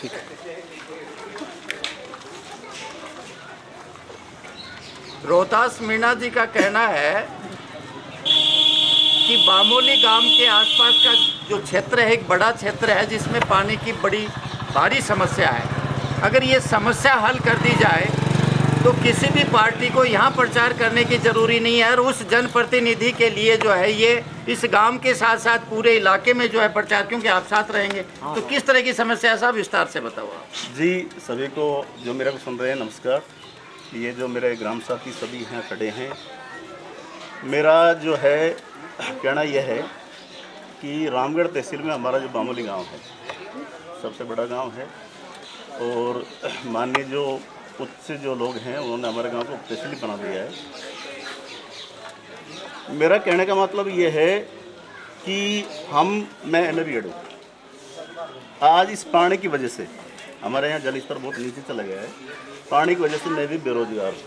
ठीक है। रोहतास मीणा जी का कहना है कि बामोली गांव के आसपास का जो क्षेत्र है एक बड़ा क्षेत्र है जिसमें पानी की बड़ी भारी समस्या है। अगर ये समस्या हल कर दी जाए तो किसी भी पार्टी को यहाँ प्रचार करने की ज़रूरी नहीं है और उस जनप्रतिनिधि के लिए जो है ये इस गांव के साथ साथ पूरे इलाके में जो है प्रचार, क्योंकि आप साथ रहेंगे तो किस तरह की समस्या है साहब विस्तार से बताओ आप। जी, सभी को जो मेरे को सुन रहे हैं नमस्कार। ये जो मेरे ग्राम साथी सभी यहाँ खड़े हैं, मेरा जो है कहना यह है कि रामगढ़ तहसील में हमारा जो बामोली गांव है सबसे बड़ा गांव है और माननीय जो उच्च जो लोग हैं उन्होंने हमारे गांव को तहसील बना दिया है। मेरा कहने का मतलब ये है कि मैं एनबीएड हूँ। आज इस पानी की वजह से हमारे यहाँ जल स्तर बहुत नीचे चला गया है। पानी की वजह से मैं भी बेरोजगार हूँ।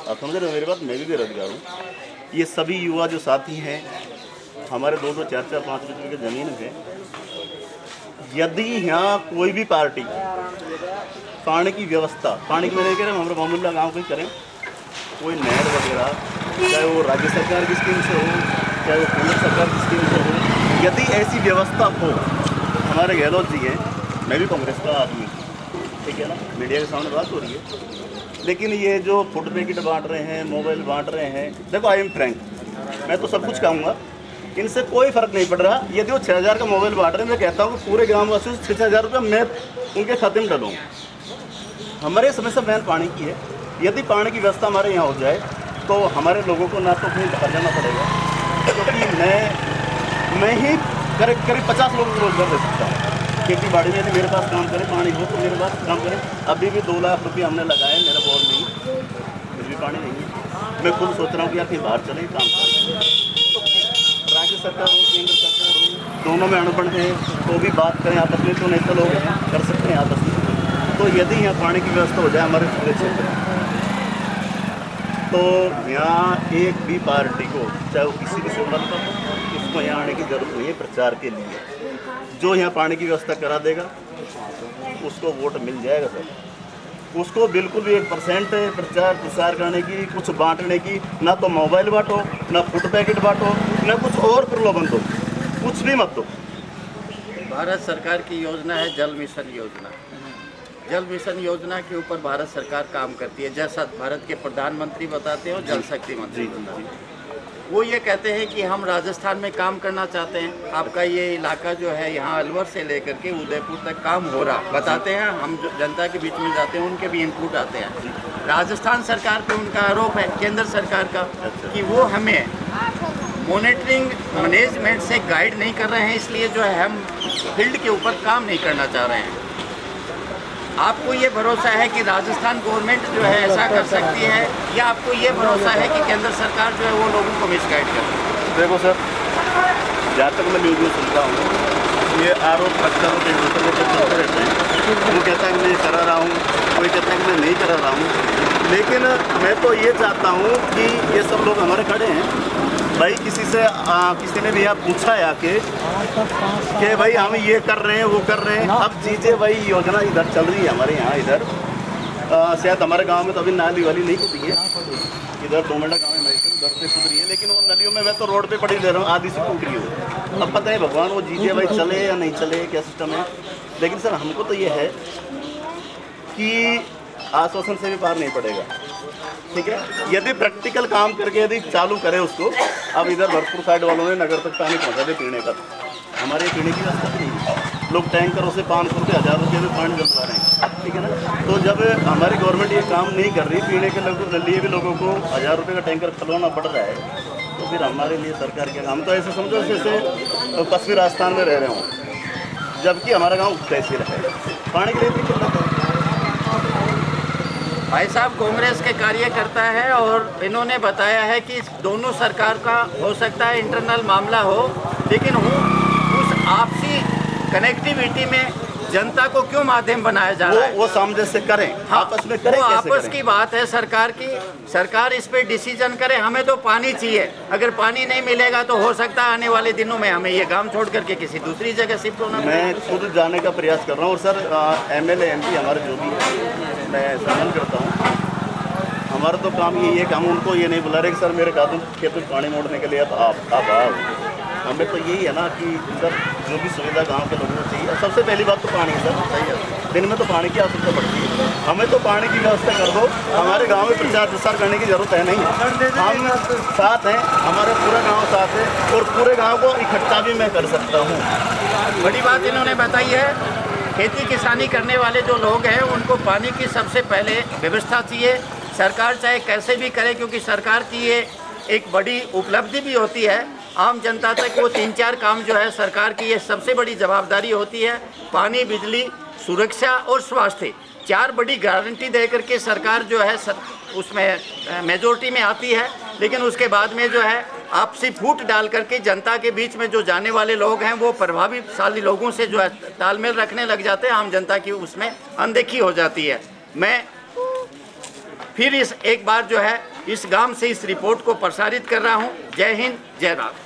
आप समझ रहे हो मेरी बात? मैं भी बेरोजगार हूँ। ये सभी युवा जो साथी हैं, हमारे 2-2, 4-4, 5 बीघे की ज़मीन है। यदि यहाँ कोई भी पार्टी पानी की व्यवस्था, पानी की मैं नहीं कह रहा हूँ, हमारे मामूला गाँव को ही करें, कोई नहर वगैरह, चाहे वो राज्य सरकार की स्कीम से हो, चाहे वो केंद्र सरकार की स्कीम से हो, यदि ऐसी व्यवस्था हो। हमारे गहलोत जी हैं, मैं भी कांग्रेस का आदमी, ठीक है ना, मीडिया के सामने बात हो रही है, लेकिन ये जो फूड पैकेट बांट रहे हैं, मोबाइल बांट रहे हैं, देखो आई एम फ्रैंक, मैं तो सब कुछ कहूँगा, इनसे कोई फ़र्क नहीं पड़ रहा। यदि वो 6,000 का मोबाइल बांट रहे हैं, मैं कहता हूँ कि पूरे ग्रामवासियों से 6,000 रुपये मैं उनके खाते में डालूँगा। हमारे समस्या मेन पानी की है। यदि पानी की व्यवस्था हमारे यहाँ हो जाए तो हमारे लोगों को ना तो कहीं बाहर जाना पड़ेगा, क्योंकि मैं ही करीब 50 लोगों को रोजगार दे सकता हूँ। खेती बाड़ी में यदि मेरे पास काम करें, पानी हो तो मेरे पास काम करें। अभी भी 2 लाख रुपये हमने लगाए, मेरा बोर नहीं, फिर भी पानी नहीं है। मैं खुद सोच रहा हूँ कि यार कहीं बाहर चले काम करें। तो राज्य सरकार हो, केंद्र सरकार हो, दोनों में अनबन है तो भी बात करें आपस में, तो नेता लोग हैं कर सकते हैं आपस में। तो यदि यहाँ पानी की व्यवस्था हो जाए हमारे पूरे क्षेत्र में, तो यहाँ एक भी पार्टी को, चाहे वो किसी भी संगठन का हो, उसको यहाँ आने की जरूरत नहीं है प्रचार के लिए। जो यहाँ पानी की व्यवस्था करा देगा उसको वोट मिल जाएगा सर। उसको बिल्कुल भी 1% प्रचार प्रसार करने की, कुछ बांटने की, ना तो मोबाइल बांटो, ना फूड पैकेट बांटो, ना कुछ और प्रलोभन दो, कुछ भी मत दो। भारत सरकार की योजना है जल मिशन योजना। जल मिशन योजना के ऊपर भारत सरकार काम करती है, जैसा भारत के प्रधानमंत्री बताते हैं और जल शक्ति मंत्री बताते हैं। वो ये कहते हैं कि हम राजस्थान में काम करना चाहते हैं, आपका ये इलाका जो है यहाँ अलवर से लेकर के उदयपुर तक काम हो रहा बताते हैं। हम जो जनता के बीच में जाते हैं उनके भी इनपुट आते हैं। राजस्थान सरकार पे उनका आरोप है, केंद्र सरकार का, कि वो हमें मॉनिटरिंग मैनेजमेंट से गाइड नहीं कर रहे हैं, इसलिए जो है हम फील्ड के ऊपर काम नहीं करना चाह रहे हैं। आपको ये भरोसा है कि राजस्थान गवर्नमेंट जो है ऐसा कर सकती है, या आपको ये भरोसा है कि केंद्र सरकार जो है वो लोगों को मिसगाइड कर रही है? देखो सर, जहाँ तक मैं न्यूज़ में सुनता हूँ, ये आरोप प्रत्यारोप एक दूसरे के चलते रहते हैं। वो कहता है कि मैं करा रहा हूँ, कोई कहता है कि मैं नहीं करा रहा हूँ। लेकिन मैं तो ये चाहता हूँ कि ये सब लोग हमारे खड़े हैं भाई, किसी ने भी यहाँ पूछा है आके कि भाई हम ये कर रहे हैं, वो कर रहे हैं। अब चीज़ें वही योजना इधर चल रही है हमारे यहाँ, इधर शायद हमारे गांव में तो अभी नाली वाली नहीं टूटी है, इधर 2 मिनट गाँव में उधर से सुधरी है, लेकिन वो नलियों में मैं तो रोड पे पड़ी ले रहा हूँ, आधी से टूट रही हो। अब पता है भगवान वो चीज़ें भाई चले या नहीं चले, क्या सिस्टम है। लेकिन सर हमको तो ये है कि आश्वासन से भी पार नहीं पड़ेगा, ठीक है। यदि प्रैक्टिकल काम करके यदि चालू करें उसको, अब इधर भरतपुर साइड वालों ने नगर तक पानी पहुँचा दे पीने का, हमारे पीने की व्यवस्था भी नहीं है। लोग टैंकरों से 500 रुपये, 1000 रुपये में पानी डलवा रहे हैं, ठीक है ना। तो जब हमारी गवर्नमेंट ये काम नहीं कर रही, पीने के लिए भी लोगों को 1000 रुपये का टैंकर खलवाना पड़ रहा है, तो फिर हमारे लिए सरकार क्या काम। तो ऐसे समझो जैसे पश्चिमी राजस्थान में रह रहे हों, जबकि हमारा गाँव तहसील है, पानी के लिए भी कितना। भाई साहब कांग्रेस के कार्यकर्ता है और इन्होंने बताया है कि दोनों सरकार का हो सकता है इंटरनल मामला हो, लेकिन उस आपसी कनेक्टिविटी में जनता को क्यों माध्यम बनाया जा रहा है? वो सामंजस्य करें, आपस में करें, वो कैसे आपस करें? की बात है सरकार की, सरकार इस पे डिसीजन करे। हमें तो पानी चाहिए, अगर पानी नहीं मिलेगा तो हो सकता है आने वाले दिनों में हमें ये गांव छोड़ करके किसी दूसरी जगह शिफ्ट होना पड़े। मैं खुद जाने का प्रयास कर रहा हूँ और सर MLA MP हमारे जो भी है मैं सम्मान करता हूँ। हमारा तो काम यही है कि हम उनको ये नहीं बुला रहे कि सर मेरे खेत में पानी मोड़ने के लिए अब आप आओ। हमें तो यही है ना कि सर जो भी सुविधा गांव के लोगों को चाहिए, और सबसे पहली बात तो पानी है सर। सही है, दिन में तो पानी की आवश्यकता पड़ती है। हमें तो पानी की व्यवस्था कर दो, हमारे गांव में प्रचार प्रसार करने की जरूरत है नहीं है। हम साथ हैं, हमारा पूरा गांव साथ है और पूरे गांव को इकट्ठा भी मैं कर सकता हूँ। बड़ी बात इन्होंने बताई है, खेती किसानी करने वाले जो लोग हैं उनको पानी की सबसे पहले व्यवस्था चाहिए। सरकार चाहे कैसे भी करे, क्योंकि सरकार की ये एक बड़ी उपलब्धि भी होती है। आम जनता तक वो 3-4 काम जो है सरकार की ये सबसे बड़ी जवाबदारी होती है। पानी, बिजली, सुरक्षा और स्वास्थ्य, 4 बड़ी गारंटी दे करके सरकार जो है उसमें मेजोरिटी में आती है। लेकिन उसके बाद में जो है आपसी फूट डाल करके जनता के बीच में जो जाने वाले लोग हैं वो प्रभावशाली लोगों से जो है तालमेल रखने लग जाते हैं। आम जनता की उसमें अनदेखी हो जाती है। मैं फिर एक बार जो है इस गांव से इस रिपोर्ट को प्रसारित कर रहा हूं। जय हिंद, जय भारत।